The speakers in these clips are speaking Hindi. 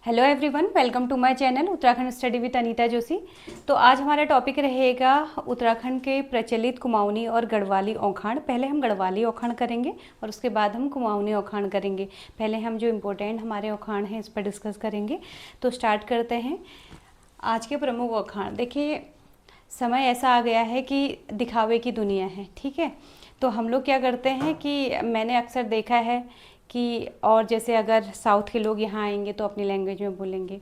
Hello everyone, welcome to my channel Uttarakhand study with Anita Joshi. तो आज हमारा टॉपिक रहेगा उत्तराखंड के प्रचलित कुमाऊनी और गढ़वाली औखाण। पहले हम गढ़वाली औखाण करेंगे और उसके बाद हम कुमाऊनी औखाण करेंगे। पहले हम जो इम्पोर्टेंट हमारे औखाण हैं इस पर डिस्कस करेंगे। तो स्टार्ट करते हैं आज के प्रमुख औखाण। देखिए, समय ऐसा आ गया है कि दिखावे की दुनिया है, ठीक है। तो हम लोग क्या करते हैं कि मैंने अक्सर देखा है कि और जैसे अगर साउथ के लोग यहाँ आएंगे तो अपनी लैंग्वेज में बोलेंगे,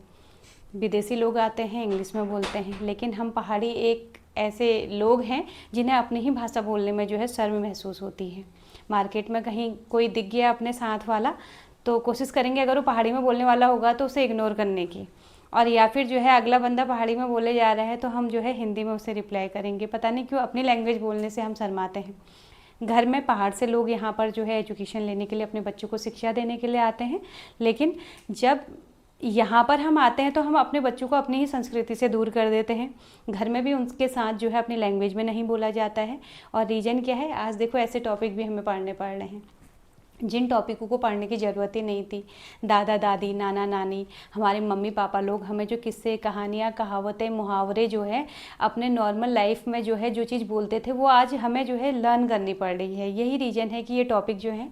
विदेशी लोग आते हैं इंग्लिश में बोलते हैं, लेकिन हम पहाड़ी एक ऐसे लोग हैं जिन्हें अपनी ही भाषा बोलने में जो है शर्म महसूस होती है। मार्केट में कहीं कोई दिख गया अपने साथ वाला तो कोशिश करेंगे अगर वो पहाड़ी में बोलने वाला होगा तो उसे इग्नोर करने की, और या फिर जो है अगला बंदा पहाड़ी में बोले जा रहा है तो हम जो है हिंदी में उसे रिप्लाई करेंगे। पता नहीं क्यों अपनी लैंग्वेज बोलने से हम शर्माते हैं। घर में पहाड़ से लोग यहाँ पर जो है एजुकेशन लेने के लिए, अपने बच्चों को शिक्षा देने के लिए आते हैं, लेकिन जब यहाँ पर हम आते हैं तो हम अपने बच्चों को अपनी ही संस्कृति से दूर कर देते हैं। घर में भी उनके साथ जो है अपनी लैंग्वेज में नहीं बोला जाता है। और रीज़न क्या है, आज देखो ऐसे टॉपिक भी हमें पढ़ने पड़ रहे हैं जिन टॉपिकों को पढ़ने की ज़रूरत ही नहीं थी। दादा दादी, नाना नानी, हमारे मम्मी पापा लोग हमें जो किस्से, कहानियाँ, कहावतें, मुहावरे जो है अपने नॉर्मल लाइफ में जो है जो चीज़ बोलते थे वो आज हमें जो है लर्न करनी पड़ रही है। यही रीज़न है कि ये टॉपिक जो है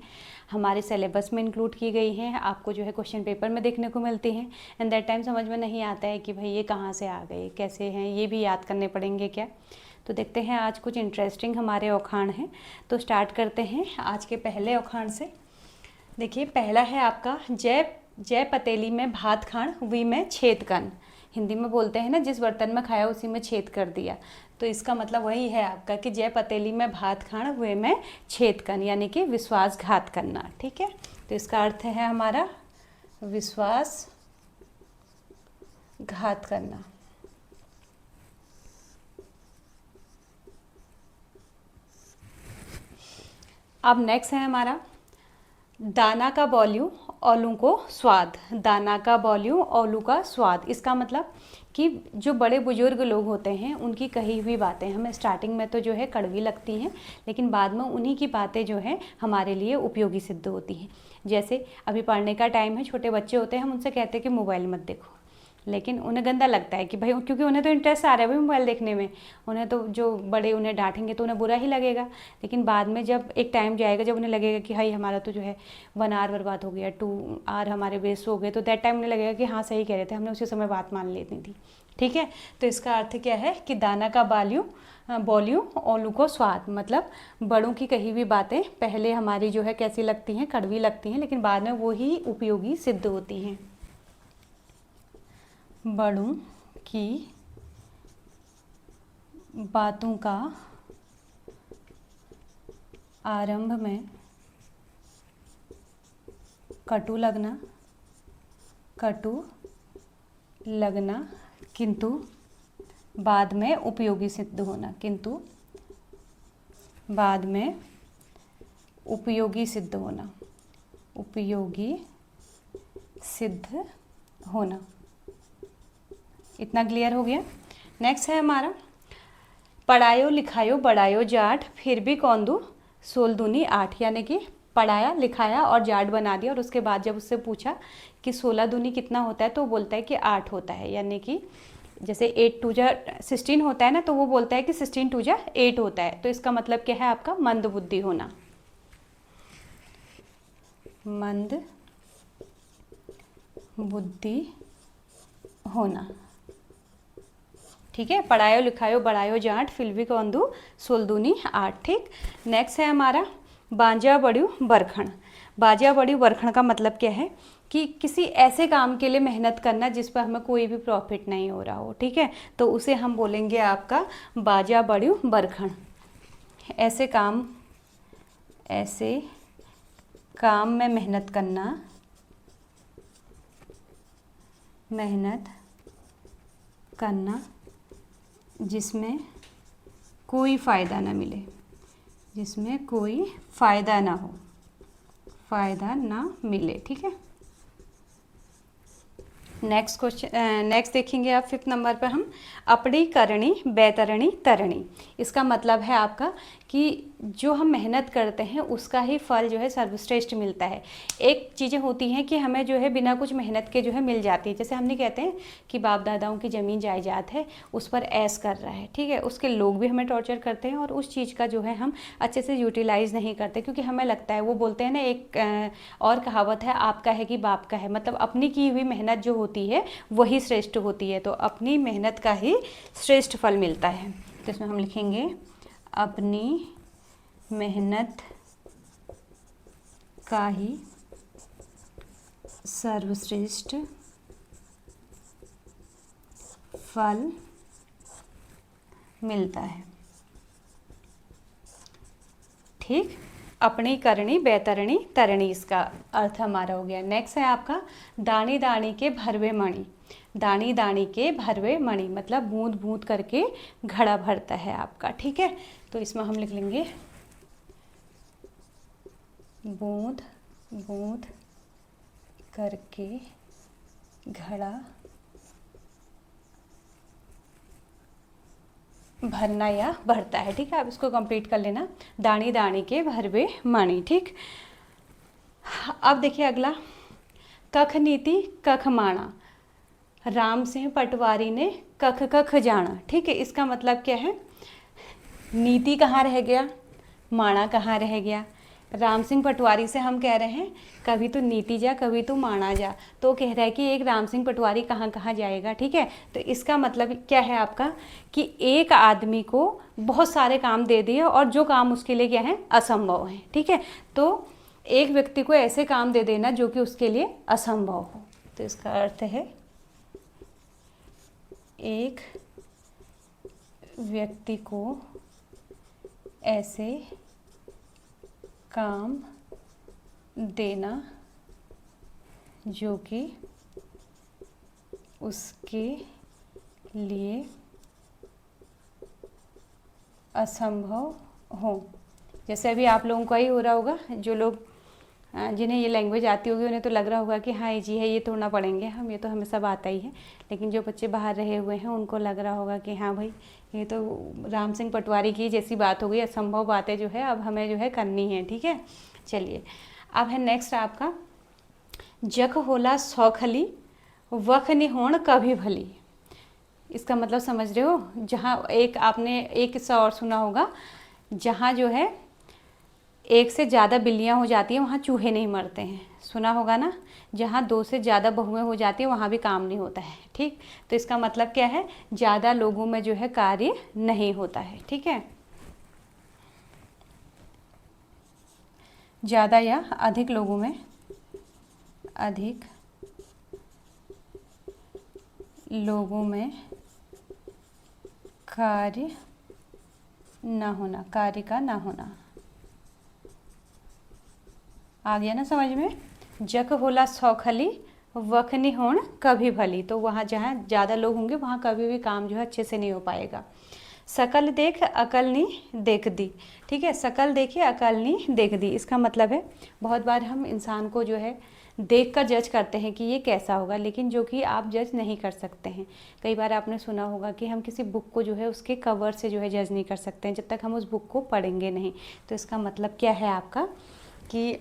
हमारे सिलेबस में इंक्लूड की गई हैं, आपको जो है क्वेश्चन पेपर में देखने को मिलती हैं। एंड दैट टाइम समझ में नहीं आता है कि भाई ये कहाँ से आ गए, कैसे हैं, ये भी याद करने पड़ेंगे क्या। तो देखते हैं आज कुछ इंटरेस्टिंग हमारे औखाण हैं। तो स्टार्ट करते हैं आज के पहले औखाण से। देखिए, पहला है आपका जय पतेली में भात खान हुई में छेद कन। हिंदी में बोलते हैं ना, जिस बर्तन में खाया उसी में छेद कर दिया। तो इसका मतलब वही है आपका कि जय पतेली में भात खान हुए में छेद कन, यानी कि विश्वासघात करना, ठीक है। तो इसका अर्थ है हमारा विश्वासघात करना। अब नेक्स्ट है हमारा दाना का बौलियूं औलू को स्वाद। दाना का बौलियूं औलू का स्वाद, इसका मतलब कि जो बड़े बुजुर्ग लोग होते हैं उनकी कही हुई बातें हमें स्टार्टिंग में तो जो है कड़वी लगती हैं, लेकिन बाद में उन्हीं की बातें जो है हमारे लिए उपयोगी सिद्ध होती हैं। जैसे अभी पढ़ने का टाइम है, छोटे बच्चे होते हैं, हम उनसे कहते हैं कि मोबाइल मत देखो, लेकिन उन्हें गंदा लगता है कि भाई, क्योंकि उन्हें तो इंटरेस्ट आ रहा है भाई मोबाइल देखने में। उन्हें तो जो बड़े उन्हें डांटेंगे तो उन्हें बुरा ही लगेगा, लेकिन बाद में जब एक टाइम जाएगा जब उन्हें लगेगा कि भाई हमारा तो जो है 1 आवर बर्बाद हो गया, 2 आवर हमारे वेस्ट हो गए, तो दैट टाइम उन्हें लगेगा कि हाँ सही कह रहे थे, हमने उसी समय बात मान लेनी थी, ठीक है। तो इसका अर्थ क्या है कि दाना का बौलियूं औलू को स्वाद, मतलब बड़ों की कही हुई बातें पहले हमारी जो है कैसी लगती हैं, कड़वी लगती हैं, लेकिन बाद में वो ही उपयोगी सिद्ध होती हैं। बड़ों की बातों का आरंभ में कटु लगना किंतु बाद में उपयोगी सिद्ध होना, किंतु बाद में उपयोगी सिद्ध होना, उपयोगी सिद्ध होना। इतना क्लियर हो गया। नेक्स्ट है हमारा पढ़ायो लिखायो बढ़ायो जाट फिर भी कौन दू 16 दूनी 8, यानी कि पढ़ाया लिखाया और जाट बना दिया, और उसके बाद जब उससे पूछा कि 16 दूनी कितना होता है तो वो बोलता है कि 8 होता है, यानी कि जैसे 8 2 जा 16 होता है ना, तो वो बोलता है कि 16 2 जा 8 होता है। तो इसका मतलब क्या है आपका मंद बुद्धि होना, मंद बुद्धि होना, ठीक है। पढ़ायो लिखायो बढ़ायो जाट फिर भी कौन दू 16 दूनी 8, ठीक। नेक्स्ट है हमारा बांजा बड़ू बरखण। बाजा बड़ू बरखण का मतलब क्या है कि किसी ऐसे काम के लिए मेहनत करना जिस पर हमें कोई भी प्रॉफिट नहीं हो रहा हो, ठीक है। तो उसे हम बोलेंगे आपका बाजा बड़ू बरखण। ऐसे काम में मेहनत करना जिसमें कोई फ़ायदा ना मिले, जिसमें कोई फ़ायदा ना हो, फ़ायदा ना मिले, ठीक है। नेक्स्ट क्वेश्चन, नेक्स्ट देखेंगे आप 5th नंबर पर हम अपड़ी करणी बैतरणी तरणी। इसका मतलब है आपका कि जो हम मेहनत करते हैं उसका ही फल जो है सर्वश्रेष्ठ मिलता है। एक चीज़ें होती हैं कि हमें जो है बिना कुछ मेहनत के जो है मिल जाती है, जैसे हमने कहते हैं कि बाप दादाओं की ज़मीन जायदाद है, उस पर ऐश कर रहा है, ठीक है, उसके लोग भी हमें टॉर्चर करते हैं और उस चीज़ का जो है हम अच्छे से यूटिलाइज़ नहीं करते, क्योंकि हमें लगता है, वो बोलते हैं ना, एक और कहावत है, आपका है कि बाप का है, मतलब अपनी की हुई मेहनत जो होती है वही श्रेष्ठ होती है, तो अपनी मेहनत का ही श्रेष्ठ फल मिलता है। तो इसमें हम लिखेंगे अपनी मेहनत का ही सर्वश्रेष्ठ फल मिलता है। ठीक, अपनी करनी बैतरणी तरणी, इसका अर्थ हमारा हो गया। नेक्स्ट है आपका दानी दानी के भरवे मणि। दानी दानी के भरवे मणि मतलब बूंद बूंद करके घड़ा भरता है आपका, ठीक है। तो इसमें हम लिख लेंगे बूंद बूंद करके घड़ा भरना या भरता है, ठीक है। आप इसको कंप्लीट कर लेना, दानी दानी के भरवे मणि, ठीक। अब देखिए अगला, कख नीति कख माणा, राम सिंह पटवारी ने कख कख जाना, ठीक है। इसका मतलब क्या है, नीति कहाँ रह गया, माणा कहाँ रह गया। राम सिंह पटवारी से हम कह रहे हैं कभी तो नीति जा कभी तो माणा जा, तो कह रहा है कि एक राम सिंह पटवारी कहाँ कहाँ जाएगा, ठीक है। तो इसका मतलब क्या है आपका कि एक आदमी को बहुत सारे काम दे दिए और जो काम उसके लिए क्या है, असंभव है, ठीक है। तो एक व्यक्ति को ऐसे काम दे देना जो कि उसके लिए असंभव हो, तो इसका अर्थ है एक व्यक्ति को ऐसे काम देना जो कि उसके लिए असंभव हो। जैसे अभी आप लोगों का ही हो रहा होगा, जो लोग जिन्हें ये लैंग्वेज आती होगी उन्हें तो लग रहा होगा कि हाँ ये जी है, ये तोड़ना पड़ेंगे हम, ये तो हमें सब आता ही है। लेकिन जो बच्चे बाहर रहे हुए हैं उनको लग रहा होगा कि हाँ भाई ये तो राम सिंह पटवारी की जैसी बात हो गई, असंभव बातें जो है अब हमें जो है करनी है, ठीक है। चलिए अब है नेक्स्ट आपका, जख होला सौखली वख निहोण कभी भली। इसका मतलब समझ रहे हो, जहाँ एक आपने एक किस्सा और सुना होगा, जहाँ जो है एक से ज़्यादा बिल्लियाँ हो जाती हैं वहाँ चूहे नहीं मरते हैं, सुना होगा ना। जहाँ 2 से ज़्यादा बहुएं हो जाती हैं वहाँ भी काम नहीं होता है, ठीक। तो इसका मतलब क्या है, ज़्यादा लोगों में जो है कार्य नहीं होता है, ठीक है। ज़्यादा या अधिक लोगों में, अधिक लोगों में कार्य ना होना, कार्य का ना होना। आ गया ना समझ में। जक होला सौखली वख निहोण कभी भली, तो वहाँ जहाँ ज़्यादा लोग होंगे वहाँ कभी भी काम जो है अच्छे से नहीं हो पाएगा। सकल देख अकल नी देख दी, ठीक है। सकल देखे अकल नी देख दी, इसका मतलब है बहुत बार हम इंसान को जो है देख कर जज करते हैं कि ये कैसा होगा, लेकिन जो कि आप जज नहीं कर सकते हैं। कई बार आपने सुना होगा कि हम किसी बुक को जो है उसके कवर से जो है जज नहीं कर सकते हैं जब तक हम उस बुक को पढ़ेंगे नहीं। तो इसका मतलब क्या है आपका कि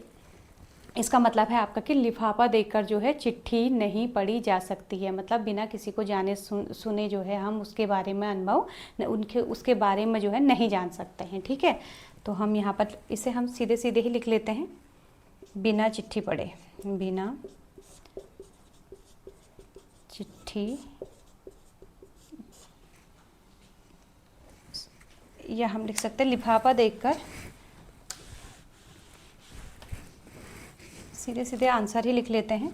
इसका मतलब है आपका कि लिफाफा देखकर जो है चिट्ठी नहीं पढ़ी जा सकती है, मतलब बिना किसी को जाने सुने जो है हम उसके बारे में अनुभव उनके उसके बारे में जो है नहीं जान सकते हैं, ठीक है। तो हम यहाँ पर इसे हम सीधे सीधे ही लिख लेते हैं, बिना चिट्ठी पढ़े, बिना चिट्ठी, या हम लिख सकते हैं लिफाफा देखकर, सीधे सीधे आंसर ही लिख लेते हैं,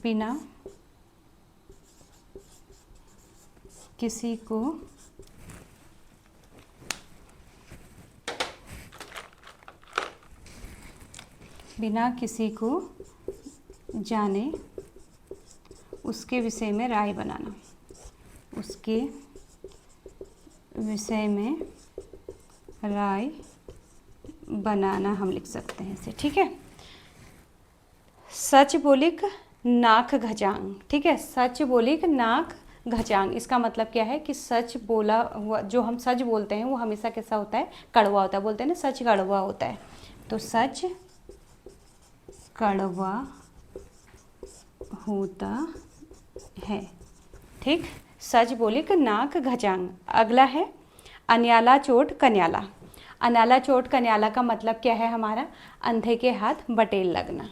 बिना किसी को जाने उसके विषय में राय बनाना, उसके विषय में राय बनाना हम लिख सकते हैं इसे, ठीक है। सच बोलिक नाक घचांग, ठीक है। सच बोलिक नाक घचांग। इसका मतलब क्या है कि सच बोला हुआ, जो हम सच बोलते हैं वो हमेशा कैसा होता है, कड़वा होता है। बोलते हैं ना सच कड़वा होता है, तो सच कड़वा होता है। ठीक, सच बोले कि नाक घचांग। अगला है अन्याला चोट कन्याला। अन्याला चोट कन्याला का मतलब क्या है हमारा, अंधे के हाथ बटेर लगना,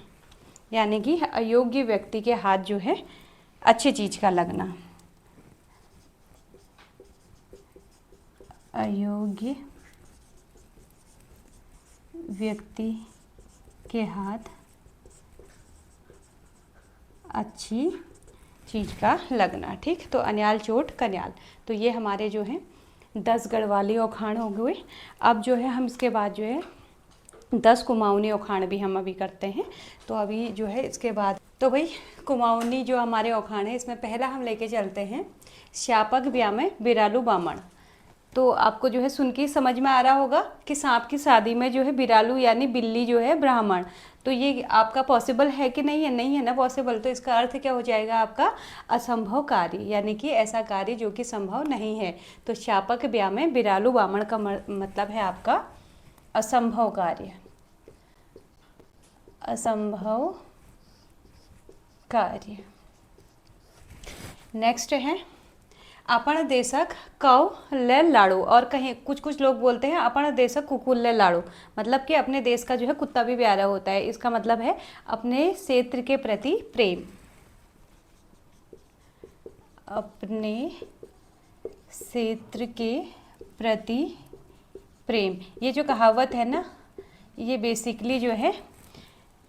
यानी कि अयोग्य व्यक्ति के हाथ जो है अच्छी चीज का लगना। अयोग्य व्यक्ति के हाथ अच्छी चीज का लगना। ठीक, तो अन्याल चोट कन्याल, तो ये हमारे जो हैं 10 गढ़वाली औखाण हो गए। अब जो है हम इसके बाद जो है 10 कुमाऊनी औखाण भी हम अभी करते हैं। तो अभी जो है इसके बाद, तो भाई कुमाऊनी जो हमारे औखाण है इसमें पहला हम लेके चलते हैं श्यापक ब्याह में बिरालू बामण। तो आपको जो है सुन के समझ में आ रहा होगा कि सांप की शादी में जो है बिरालू यानी बिल्ली जो है ब्राह्मण, तो ये आपका पॉसिबल है कि नहीं है, नहीं है ना पॉसिबल। तो इसका अर्थ क्या हो जाएगा आपका, असंभव कार्य, यानी कि ऐसा कार्य जो कि संभव नहीं है। तो श्यापक ब्याह में बिरालू बामण का मतलब है आपका असंभव कार्य, असंभव कार्य। नेक्स्ट है अपन देशक कौ ले लाड़ू, और कहीं कुछ कुछ लोग बोलते हैं अपन देशक कुकुल ले लाड़ू, मतलब कि अपने देश का जो है कुत्ता भी प्यारा होता है। इसका मतलब है अपने क्षेत्र के प्रति प्रेम, अपने क्षेत्र के प्रति प्रेम। ये जो कहावत है ना, ये बेसिकली जो है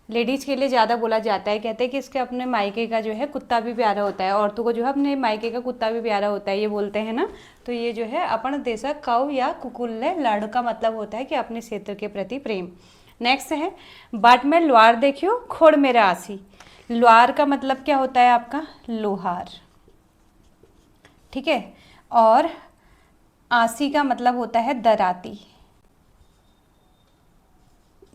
लेडीज़ के लिए ज़्यादा बोला जाता है। कहते हैं कि इसके अपने मायके का जो है कुत्ता भी प्यारा होता है, औरतों को जो है अपने मायके का कुत्ता भी प्यारा होता है, ये बोलते हैं ना। तो ये जो है अपन देशक कौ या कुकुल्ले लाड़ का मतलब होता है कि अपने क्षेत्र के प्रति प्रेम। नेक्स्ट है बाट में लुआर देखियो खोड़ मेरा आसी। लुआर का मतलब क्या होता है आपका, लोहार। ठीक है, और आसी का मतलब होता है दराती,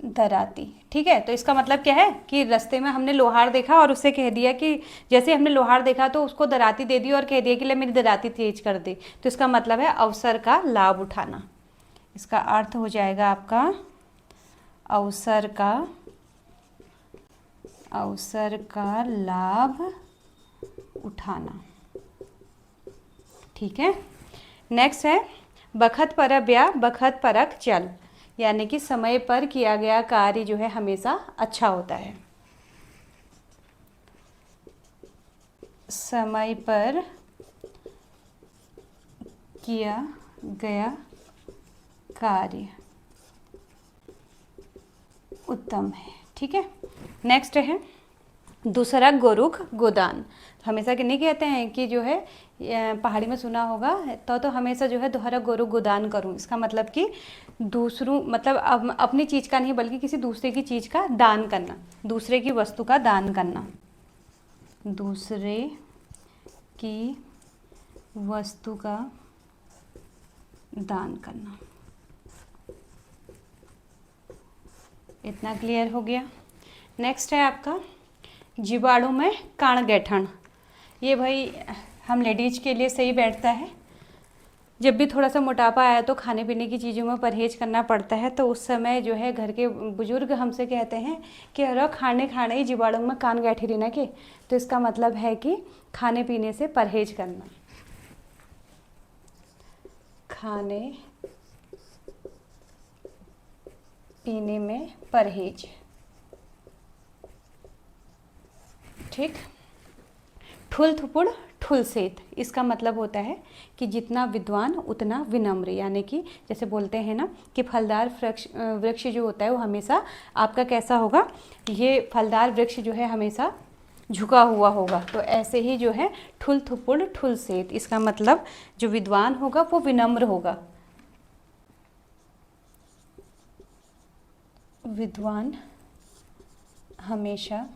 दराती। ठीक है, तो इसका मतलब क्या है कि रास्ते में हमने लोहार देखा और उससे कह दिया कि, जैसे हमने लोहार देखा तो उसको दराती दे दी और कह दिया कि ले मेरी दराती तेज कर दे। तो इसका मतलब है अवसर का लाभ उठाना। इसका अर्थ हो जाएगा आपका अवसर का लाभ उठाना। ठीक है, नेक्स्ट है बखत पर ब्या बखत परक चल, यानी कि समय पर किया गया कार्य जो है हमेशा अच्छा होता है। समय पर किया गया कार्य उत्तम है। ठीक है, नेक्स्ट है दूसरा गोरुख गोदान। हमेशा कि नहीं कहते हैं कि जो है पहाड़ी में सुना होगा, तो हमेशा जो है दोहरा गोरुख गोदान करूं। इसका मतलब कि दूसरों, मतलब अपनी चीज़ का नहीं बल्कि किसी दूसरे की चीज़ का दान करना, दूसरे की वस्तु का दान करना, दूसरे की वस्तु का दान करना। इतना क्लियर हो गया। नेक्स्ट है आपका जीवाणु में काण गैठन। ये भाई हम लेडीज के लिए सही बैठता है। जब भी थोड़ा सा मोटापा आया तो खाने पीने की चीज़ों में परहेज करना पड़ता है, तो उस समय जो है घर के बुजुर्ग हमसे कहते हैं कि अरे खाने ही जीवाणु में कान गैठी रहना के। तो इसका मतलब है कि खाने पीने से परहेज करना, खाने पीने में परहेज। ठीक, ठुल थुपुड़ ठुल सेत, इसका मतलब होता है कि जितना विद्वान उतना विनम्र, यानी कि जैसे बोलते हैं ना कि फलदार वृक्ष जो होता है वो हमेशा आपका कैसा होगा, ये फलदार वृक्ष जो है हमेशा झुका हुआ होगा। तो ऐसे ही जो है ठुल थुपुड़ ठुल सेत, इसका मतलब जो विद्वान होगा वो विनम्र होगा, विद्वान हमेशा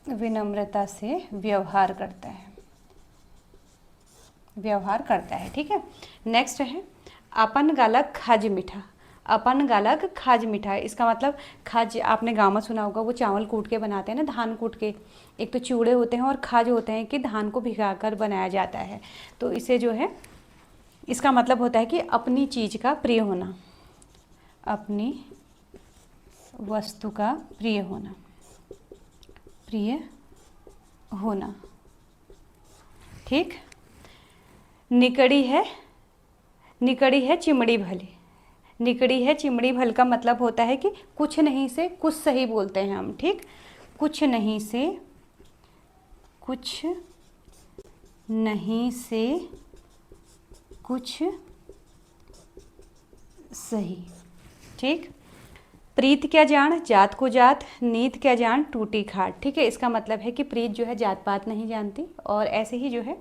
विनम्रता से व्यवहार करता है। ठीक है, नेक्स्ट है अपन गालक खाज मीठा। अपन गलग खाज मीठा। इसका मतलब खाज आपने गाँव में सुना होगा, वो चावल कूट के बनाते हैं ना, धान कूट के। एक तो चिवड़े होते हैं और खाज होते हैं कि धान को भिगाकर बनाया जाता है। तो इसे जो है, इसका मतलब होता है कि अपनी चीज़ का प्रिय होना, अपनी वस्तु का प्रिय होना, प्रिय होना। ठीक। निकड़ी है, निकड़ी है चिमड़ी भली। निकड़ी है चिमड़ी भल का मतलब होता है कि कुछ नहीं से कुछ सही बोलते हैं हम। ठीक। कुछ नहीं से, कुछ नहीं से कुछ सही। ठीक। प्रीत क्या जान, जात को जात, नीत क्या जान, टूटी खाट। ठीक है, इसका मतलब है कि प्रीत जो है जात पात नहीं जानती, और ऐसे ही जो है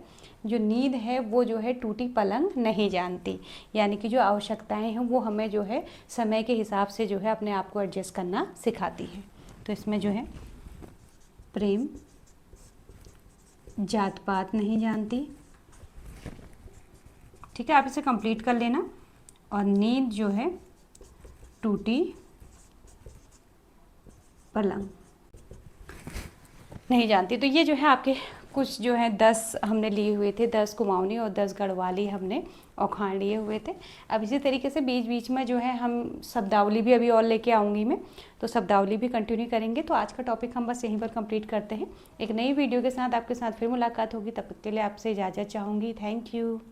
जो नींद है वो जो है टूटी पलंग नहीं जानती। यानी कि जो आवश्यकताएं हैं वो हमें जो है समय के हिसाब से जो है अपने आप को एडजस्ट करना सिखाती है। तो इसमें जो है प्रेम जात पात नहीं जानती। ठीक है, आप इसे कंप्लीट कर लेना। और नींद जो है टूटी पलंग नहीं जानती। तो ये जो है आपके कुछ जो है 10 हमने लिए हुए थे, 10 कुमाऊनी और 10 गढ़वाली हमने औखाण लिए हुए थे। अब इसी तरीके से बीच बीच में जो है हम शब्दावली भी अभी और लेके आऊँगी मैं, तो शब्दावली भी कंटिन्यू करेंगे। तो आज का टॉपिक हम बस यहीं पर कंप्लीट करते हैं। एक नई वीडियो के साथ आपके साथ फिर मुलाकात होगी, तब तक के लिए आपसे इजाज़त चाहूँगी। Thank you.